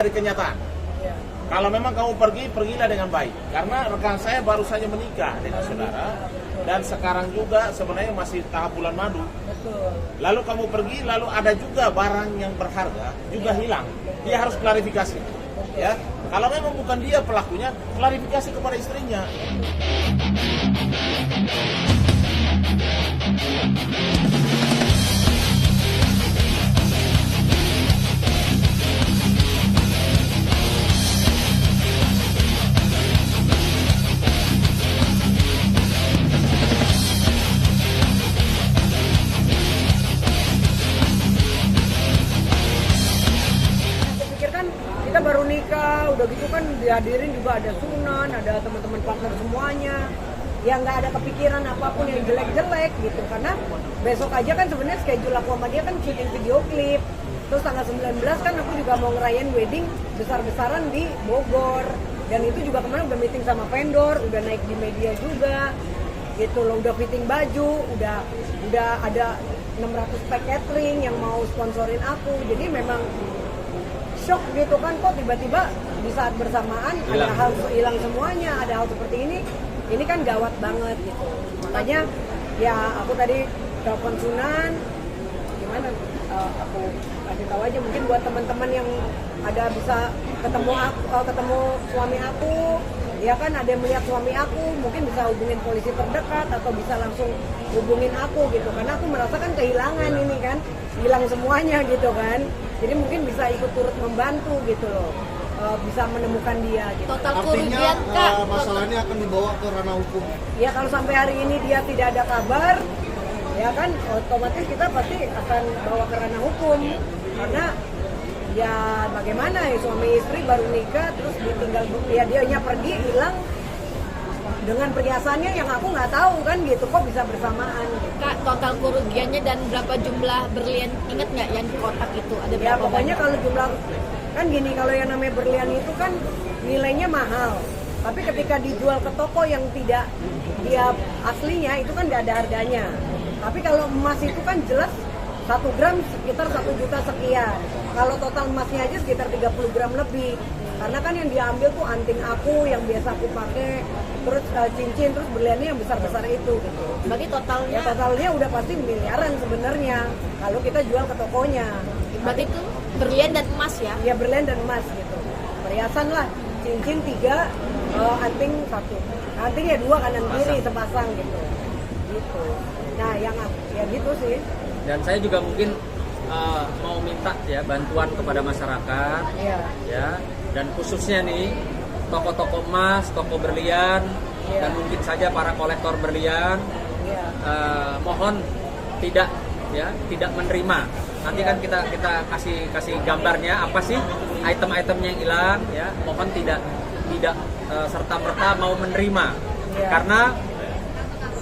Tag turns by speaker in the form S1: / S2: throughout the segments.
S1: dari kenyataan.
S2: Ya.
S1: Kalau memang kamu pergi, pergilah dengan baik. Karena rekan saya baru saja menikah dengan saudara. Dan sekarang juga sebenarnya masih tahap bulan madu.
S2: Betul.
S1: Lalu kamu pergi, lalu ada juga barang yang berharga juga hilang. Dia harus klarifikasi. Ya, kalau memang bukan dia pelakunya, klarifikasi kepada istrinya.
S2: Kita baru nikah, udah gitu kan dihadirin juga ada Sunan, ada teman-teman partner semuanya. Ya nggak ada kepikiran apapun yang jelek-jelek gitu. Karena besok aja kan sebenarnya schedule aku sama dia kan syuting video klip. Terus tanggal 19 kan aku juga mau ngerayain wedding besar-besaran di Bogor. Dan itu juga kemarin udah meeting sama vendor, udah naik di media juga. Gitu loh, udah fitting baju, udah ada 600 pack catering yang mau sponsorin aku. Jadi memang shock gitu kan, kok tiba-tiba di saat bersamaan ada hal hilang semuanya, ada hal seperti ini kan gawat banget gitu. Makanya ya aku tadi telepon Sunan, gimana aku kasih tahu aja mungkin buat teman-teman yang ada bisa ketemu suami aku, ya kan ada yang melihat suami aku, mungkin bisa hubungin polisi terdekat atau bisa langsung hubungin aku gitu, karena aku merasakan kehilangan ini kan, hilang semuanya gitu kan. Jadi mungkin bisa ikut turut membantu gitu loh, bisa menemukan dia gitu.
S3: Total kerugian Kak,
S4: masalah ini akan dibawa ke ranah hukum.
S2: Ya kalau sampai hari ini dia tidak ada kabar, ya kan otomatis kita pasti akan bawa ke ranah hukum. Karena ya bagaimana ya, suami istri baru nikah terus ditinggal, ya dianya pergi hilang dengan perhiasannya yang aku nggak tahu kan gitu, kok bisa bersamaan gitu.
S3: Kak, total kerugiannya dan berapa jumlah berlian, inget nggak yang di kotak itu ada berapa?
S2: Ya pokoknya kalau jumlah kan gini, kalau yang namanya berlian itu kan nilainya mahal, tapi ketika dijual ke toko yang tidak dia aslinya itu kan nggak ada harganya. Tapi kalau emas itu kan jelas 1 gram sekitar 1 juta sekian. Kalau total emasnya aja sekitar 30 gram lebih. Karena kan yang diambil tuh anting aku yang biasa aku pakai, terus cincin, terus berliannya yang besar-besar itu gitu.
S3: Berarti totalnya?
S2: Ya totalnya udah pasti miliaran sebenarnya kalau kita jual ke tokonya.
S3: Berarti itu berlian dan emas ya?
S2: Ya berlian dan emas gitu. Perhiasan lah, cincin 3, anting 1. Anting ya 2 kanan kiri sepasang gitu. Gitu. Nah yang ya gitu sih.
S5: Dan saya juga mungkin mau minta ya bantuan kepada masyarakat, ya, dan khususnya nih toko-toko emas, toko berlian, dan mungkin saja para kolektor berlian, mohon tidak menerima. Nanti kan kita kasih gambarnya apa sih item-itemnya yang hilang, ya, mohon tidak serta-merta mau menerima, karena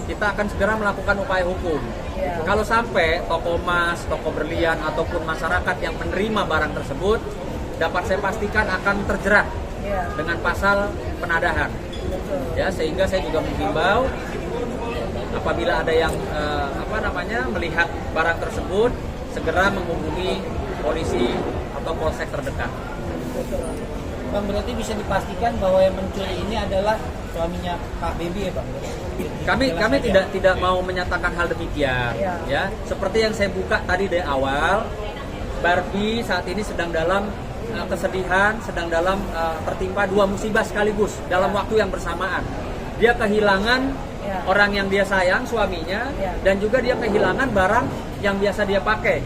S5: kita akan segera melakukan upaya hukum. Kalau sampai toko emas, toko berlian ataupun masyarakat yang menerima barang tersebut, dapat saya pastikan akan terjerat dengan pasal penadahan. Ya, sehingga saya juga menghimbau apabila ada yang melihat barang tersebut, segera menghubungi polisi atau polsek terdekat.
S6: Bang, berarti bisa dipastikan bahwa yang mencuri ini adalah suaminya Kak Baby ya Bang?
S5: Kami tidak mau menyatakan hal demikian, ya. Seperti yang saya buka tadi dari awal, Barbie saat ini sedang dalam kesedihan, sedang dalam tertimpa 2 musibah sekaligus dalam waktu yang bersamaan. Dia kehilangan orang yang dia sayang, suaminya, dan juga dia kehilangan barang yang biasa dia pakai.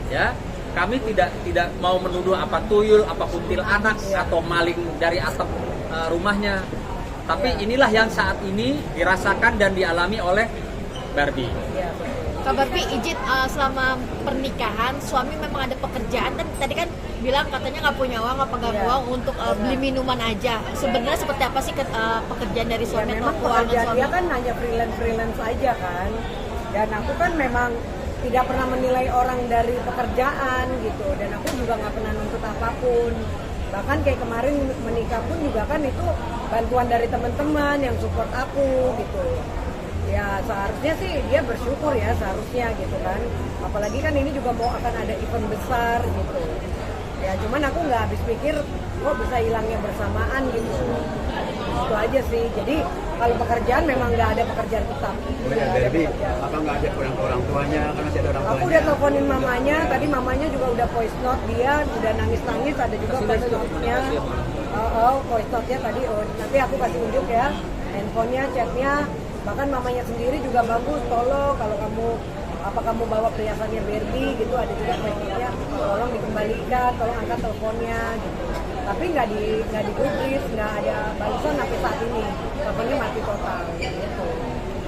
S5: Ya. Kami tidak mau menuduh apa tuyul, apa kuntilanak atau maling dari atap rumahnya. Tapi inilah yang saat ini dirasakan dan dialami oleh Barbie.
S3: Kak Barbie, izin selama pernikahan suami memang ada pekerjaan, dan tadi kan bilang katanya nggak punya uang, nggak pegang uang untuk beli minuman aja. Sebenarnya seperti apa sih pekerjaan dari suami?
S2: Memang pekerjaan dia kan hanya freelance aja kan. Dan aku kan memang tidak pernah menilai orang dari pekerjaan gitu, dan aku juga nggak pernah nuntut apapun. Bahkan kayak kemarin menikah pun juga kan itu bantuan dari teman-teman yang support aku gitu. Ya seharusnya sih dia bersyukur ya, seharusnya gitu kan. Apalagi kan ini juga mau akan ada event besar gitu. Ya cuman aku nggak habis pikir kok bisa hilangnya bersamaan gitu. Itu aja sih. Jadi kalau pekerjaan memang nggak ada pekerjaan tetap.
S7: Udah Barbie, apa nggak ada orang tuanya? Karena masih ada orang tuanya.
S2: Aku udah teleponin mamanya, tadi mamanya juga udah voice note dia, udah nangis-nangis, ada juga voice note-nya. Voice note-nya tadi, nanti aku kasih unjuk ya, handphonenya, chatnya, bahkan mamanya sendiri juga bagus, tolong kalau kamu bawa perhiasannya Barbie gitu, ada juga voice note-nya, tolong dikembalikan, tolong angkat teleponnya gitu. Tapi nggak digubris, nggak ada balasan sampai saat ini, teleponnya mati total gitu.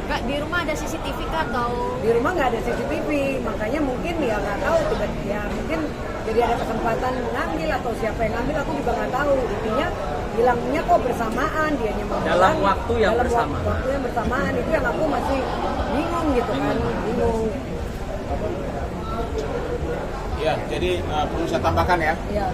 S3: Kak, di rumah ada CCTV kah atau?
S2: Di rumah nggak ada CCTV, makanya mungkin ya nggak tahu tiba-tiba ya mungkin jadi ada kesempatan mengambil atau siapa yang ngambil aku juga nggak tahu. Intinya hilangnya kok bersamaan, dianya mau
S5: Dalam
S2: bilang,
S5: waktu yang
S2: dalam
S5: bersamaan.
S2: waktu yang bersamaan itu yang aku masih bingung gitu kan, bingung.
S1: Ya, jadi perlu saya tambahkan ya.
S2: Ya,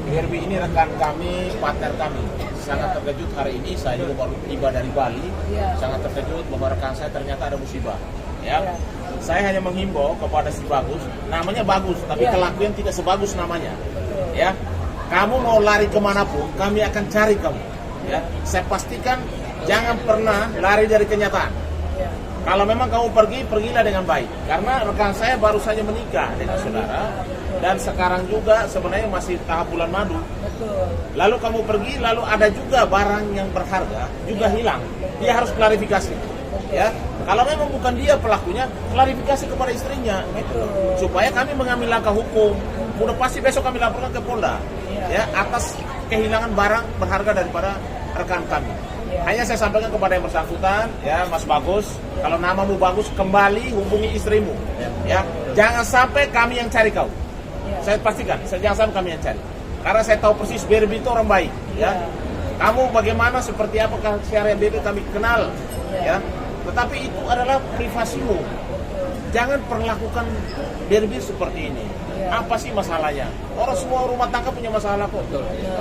S1: Barbie ini rekan kami, partner kami. Sangat terkejut hari ini, saya juga baru tiba dari Bali.
S2: Ya.
S1: Sangat terkejut bahwa rekan saya ternyata ada musibah. Ya.
S2: Ya.
S1: Saya hanya menghimbau kepada si Bagus, namanya Bagus, tapi
S2: Ya.
S1: kelakuan tidak sebagus namanya. Ya. Kamu mau lari kemanapun, kami akan cari kamu. Ya. Saya pastikan jangan pernah lari dari kenyataan.
S2: ya,
S1: Kalau memang kamu pergi, pergilah dengan baik. Karena rekan saya baru saja menikah dengan saudara. Dan sekarang juga sebenarnya masih tahap bulan madu.
S2: betul.
S1: Lalu kamu pergi, lalu ada juga barang yang berharga juga hilang. Dia harus klarifikasi. Ya, kalau memang bukan dia pelakunya, klarifikasi kepada istrinya, gitu. Supaya kami mengambil langkah hukum. Udah pasti besok kami laporkan ke Polda, ya, atas kehilangan barang berharga daripada rekan kami. Hanya saya sampaikan kepada yang bersangkutan, ya Mas Bagus, kalau namamu Bagus, kembali hubungi istrimu, ya. Jangan sampai kami yang cari kau. Saya pastikan, jangan sampai kami yang cari. Karena saya tahu persis Barbie itu orang baik, ya. Kamu bagaimana, seperti apa keseharian Barbie kami kenal, ya. Tetapi itu adalah privasimu. Jangan perlakukan Barbie seperti ini. Apa sih masalahnya? Orang semua rumah tangga punya masalah kok.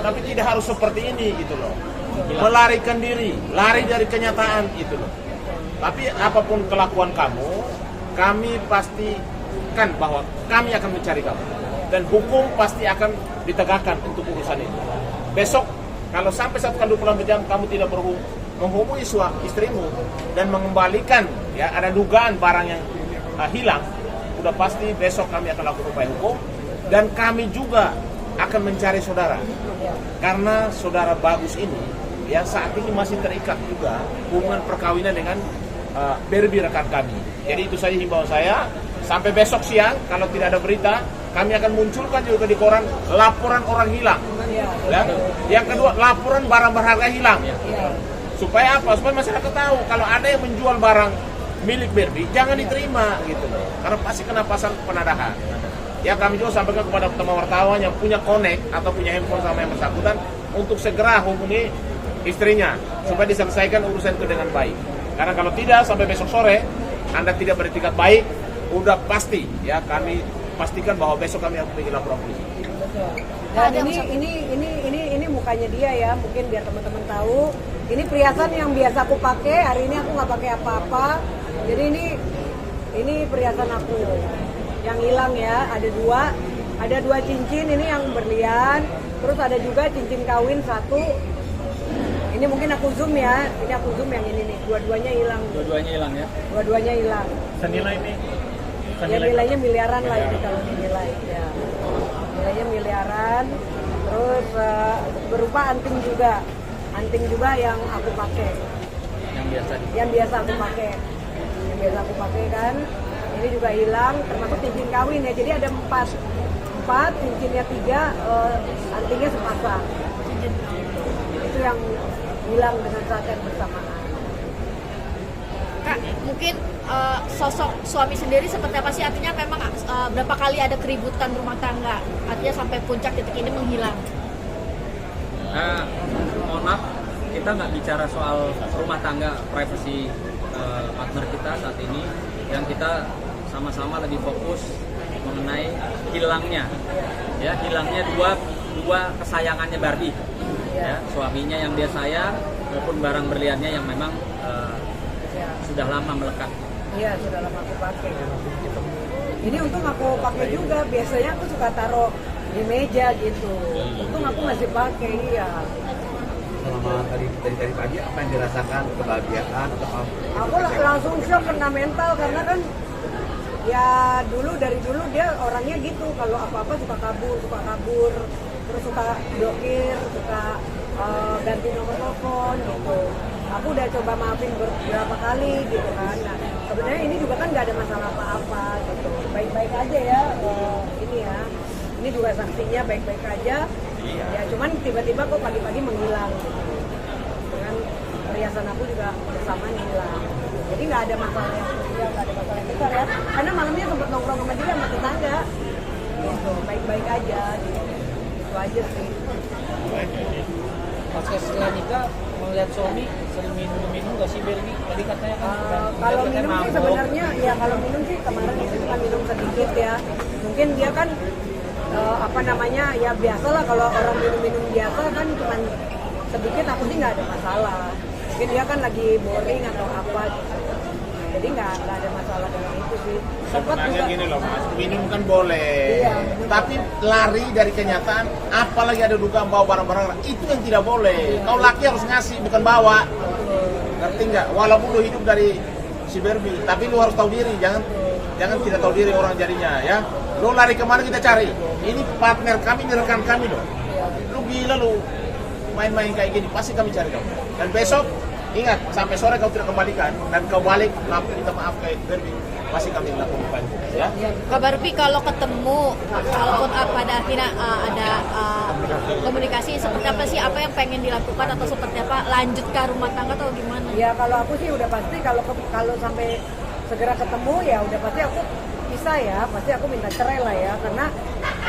S1: Tapi tidak harus seperti ini gitu loh. Melarikan diri, lari dari kenyataan gitu loh. Tapi apapun kelakuan kamu, kami pastikan bahwa kami akan mencari kamu. Dan hukum pasti akan ditegakkan untuk urusan ini. Besok kalau sampai 1x24 jam kamu tidak menghubungi istrimu dan mengembalikan, ya ada dugaan barang yang hilang, udah pasti besok kami akan lakukan upaya hukum dan kami juga akan mencari saudara. Karena saudara Bagus ini ya saat ini masih terikat juga hubungan perkawinan dengan Barbie rekan kami. Jadi itu saja himbauan saya. Sampai besok siang kalau tidak ada berita, kami akan munculkan juga di koran laporan orang hilang. Ya. Yang kedua, laporan barang berharga hilang. Supaya apa? Supaya masyarakat tahu kalau ada yang menjual barang milik Barbie, jangan diterima gitu loh. Karena pasti kena pasal penadahan. Ya kami juga sampaikan kepada teman wartawan yang punya connect atau punya handphone sama yang bersangkutan untuk segera hubungi istrinya supaya diselesaikan urusan itu dengan baik. Karena kalau tidak sampai besok sore Anda tidak beretikat baik, udah pasti ya kami pastikan bahwa besok kami akan pergi laporan polisi.
S2: Dan ini mukanya dia ya, mungkin biar teman-teman tahu. Ini perhiasan yang biasa aku pakai, hari ini aku nggak pakai apa-apa. Jadi ini perhiasan aku yang hilang ya, ada dua cincin, ini yang berlian, terus ada juga cincin kawin satu. Ini mungkin aku zoom ya, ini aku zoom yang ini nih, dua-duanya hilang.
S5: Dua-duanya hilang ya.
S2: Dua-duanya hilang.
S1: Senilai ini.
S2: Ya nilainya miliaran lah ini kalau dinilai ya. Nilainya miliaran. Terus berupa anting juga yang aku pakai. Yang biasa aku pakai kan. Ini juga hilang, termasuk cincin kawin ya. Jadi ada empat cincinnya 3, antingnya sepasang. Itu yang hilang dengan saat yang bersamaan.
S3: Kak, mungkin sosok suami sendiri seperti apa sih? Artinya memang berapa kali ada keributan rumah tangga, artinya sampai puncak titik ini menghilang.
S5: Mohon maaf, kita nggak bicara soal rumah tangga, privasi partner kita saat ini. Yang kita sama-sama lebih fokus mengenai hilangnya dua kesayangannya Barbie. Ya, suaminya yang dia sayang maupun barang berliannya yang memang sudah lama melekat.
S2: Iya, sudah lama aku pakai. Ini untung aku pakai juga. Biasanya aku suka taruh di meja gitu. Untung aku masih pakai, iya.
S7: Selama dari pagi apa yang dirasakan, kebahagiaan atau apa?
S2: Aku langsung shock, kena mental karena kan ya dari dulu dia orangnya gitu, kalau apa-apa suka kabur, terus suka blokir, suka ganti nomor telepon gitu. Aku udah coba maafin beberapa kali gitu kan. Nah, sebenarnya ini juga kan nggak ada masalah apa-apa gitu, baik-baik aja ya. Ini ya, ini juga saksinya baik-baik aja. Ya cuman tiba-tiba kok pagi-pagi menghilang gitu. Dengan perhiasan aku juga bersamaan hilang. Jadi nggak ada masalah yang kecil, nggak ada masalah yang besar ya. Karena malamnya sempat nongkrong sama dia sama tetangga. Gitu, baik-baik aja gitu. Itu aja sih.
S6: Pas setelah nikah melihat suami sering minum nggak sih Berbi? Tadi katanya kan
S2: Kalau
S6: katanya
S2: minum sih
S6: mabuk.
S2: sebenarnya ya kalau minum sih kemarin itu cuma minum sedikit ya. Mungkin dia kan apa namanya ya biasalah kalau orang minum biasa kan cuma sedikit, aku sih nggak ada masalah. Mungkin dia kan lagi boring atau apa gitu. Jadi nggak ada masalah dengan itu sih. Sempat
S1: Sebenarnya
S2: juga
S1: gini loh Mas, minum kan boleh,
S2: Iya.
S1: tapi lari dari kenyataan, apalagi ada dugaan bawa barang-barang, itu yang tidak boleh. Kau laki harus ngasih, bukan bawa. Ngerti nggak? Walaupun lu hidup dari si Berbi, tapi lu harus tahu diri, jangan tidak tahu diri orang jadinya ya. Lu lari kemana kita cari? Ini partner kami, ini rekan kami loh. Lu gila lu, main-main kayak gini, pasti kami cari kau. Dan besok, ingat, sampai sore kau tidak kembalikan, dan kau balik, minta maaf kayak Berbi, pasti kami lakukan ya.
S3: Kak Barbie kalau ketemu, kalaupun pada akhirnya ada komunikasi seperti apa sih, apa yang pengen dilakukan atau seperti apa, lanjut ke rumah tangga atau gimana?
S2: ya kalau aku sih udah pasti kalau sampai segera ketemu ya udah pasti aku bisa ya, pasti aku minta cerai lah ya, karena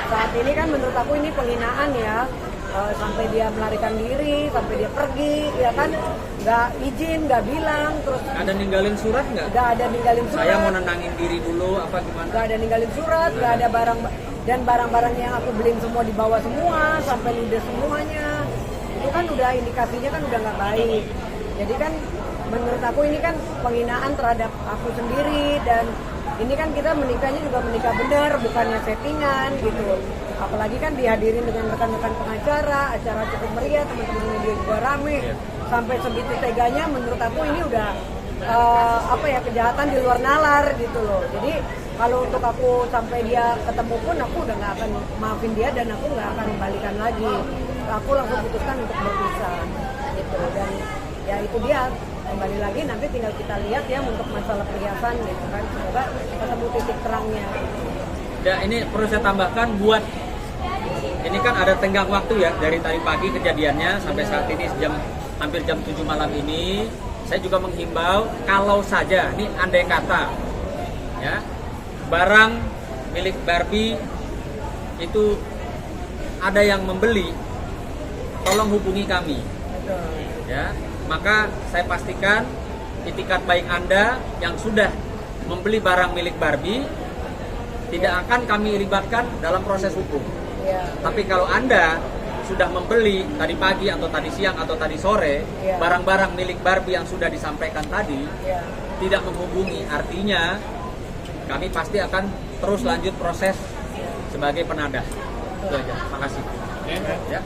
S2: saat ini kan menurut aku ini penghinaan ya. Sampai dia melarikan diri, sampai dia pergi, ya kan, nggak izin, nggak bilang, terus
S5: Ada ninggalin surat nggak?
S2: nggak ada ninggalin surat,
S5: Saya mau nenangin diri dulu apa gimana?
S2: nggak ada ninggalin surat, nggak ada barang-barang yang aku beliin semua dibawa semua, sampai ludes semuanya, itu kan udah indikasinya kan udah nggak baik. Jadi kan menurut aku ini kan penghinaan terhadap aku sendiri, dan ini kan kita menikahnya juga menikah benar, bukannya settingan gitu. Apalagi kan dihadirin dengan rekan-rekan pengacara, acara cukup meriah, teman-teman media juga rame. Sampai segitu teganya menurut aku ini udah kejahatan di luar nalar gitu loh. Jadi kalau untuk aku sampai dia ketemu pun aku udah nggak akan maafin dia, dan aku nggak akan balikan lagi. Aku langsung putuskan untuk berpisah gitu. Dan ya itu dia, kembali lagi nanti tinggal kita lihat ya untuk masalah perhiasan gitu kan, semoga ketemu titik terangnya.
S5: Ya ini perlu saya tambahkan buat ini kan ada tenggang waktu ya dari tadi pagi kejadiannya sampai saat ini hampir jam 7 malam ini. Saya juga menghimbau kalau saja ini andai kata ya barang milik Barbie itu ada yang membeli, tolong hubungi kami. Ya, maka saya pastikan itikat baik Anda yang sudah membeli barang milik Barbie tidak akan kami libatkan dalam proses hukum.
S2: Ya.
S5: Tapi kalau Anda sudah membeli tadi pagi atau tadi siang atau tadi sore
S2: Ya.
S5: barang-barang milik Barbie yang sudah disampaikan tadi
S2: Ya.
S5: tidak menghubungi, artinya kami pasti akan terus lanjut proses sebagai penadah. Itu aja. Makasih.
S1: Ya.